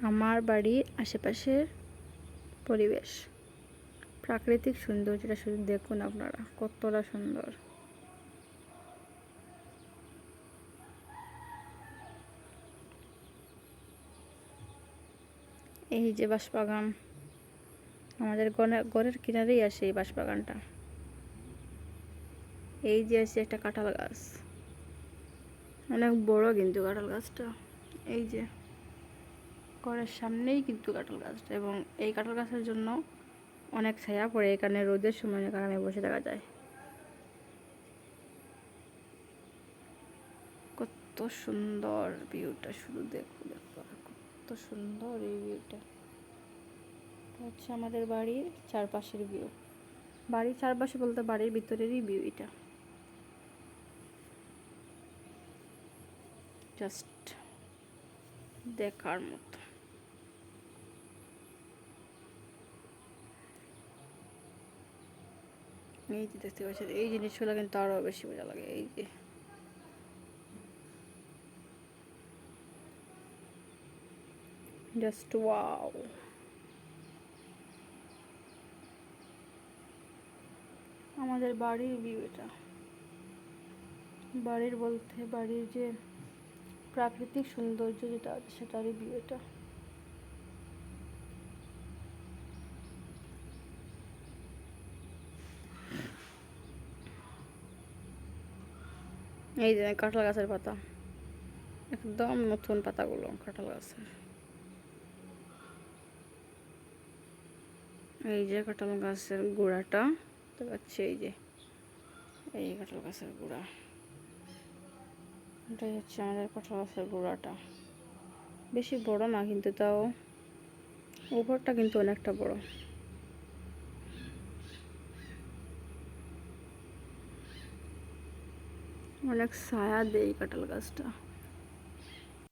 আমার বাড়ির আশেপাশের পরিবেশ, প্রাকৃতিক সৌন্দর্যটা শুধু দেখুন আপনারা, কতটা সুন্দর। এই যে বাঁশবাগান, আমাদের ঘরের কিনারেই আসে এই বাঁশবাগানটা। এই যে আছে একটা কাঁঠাল গাছ, অনেক বড় কিন্তু কাঁঠাল গাছটা। এই যে ঘরের সামনেই কিন্তু কাঁঠাল গাছটা, এবং এই কাঁঠাল গাছের জন্য অনেক ছায়া পড়ে, এখানে রোদের সময় এখানে বসে থাকা যায়। কত সুন্দর ভিউটা, শুধু দেখো দেখো কত সুন্দর এই ভিউটা। হচ্ছে আমাদের বাড়ির চারপাশের ভিউ, বাড়ির চারপাশে বলতে বাড়ির ভিতরেরই ভিউ এটা। জাস্ট দেখার মতো। এই যে দেখতে পাচ্ছেন, এই জিনিসগুলো কিন্তু আরো বেশি মজা লাগে। এই যে জাস্ট ওয়াও। আমাদের বাড়ির ভিউ এটা, বাড়ির বলতে বাড়ির যে প্রাকৃতিক সৌন্দর্য যেটা আছে সেটারই ভিউ এটা। এই যে কাঁঠাল গাছের পাতা, একদম নতুন পাতাগুলো কাঁঠাল গাছের। এই যে কাঁঠাল গাছের গোড়াটা দেখতে পাচ্ছি, এই যে এই কাঁঠাল গাছের গোড়া, এটাই হচ্ছে আমাদের কাঁঠাল গাছের গোড়াটা। বেশি বড় না কিন্তু তাও উপরটা কিন্তু অনেকটা বড়। অনেক ছায়া দেয় কাঁঠাল গাছটা।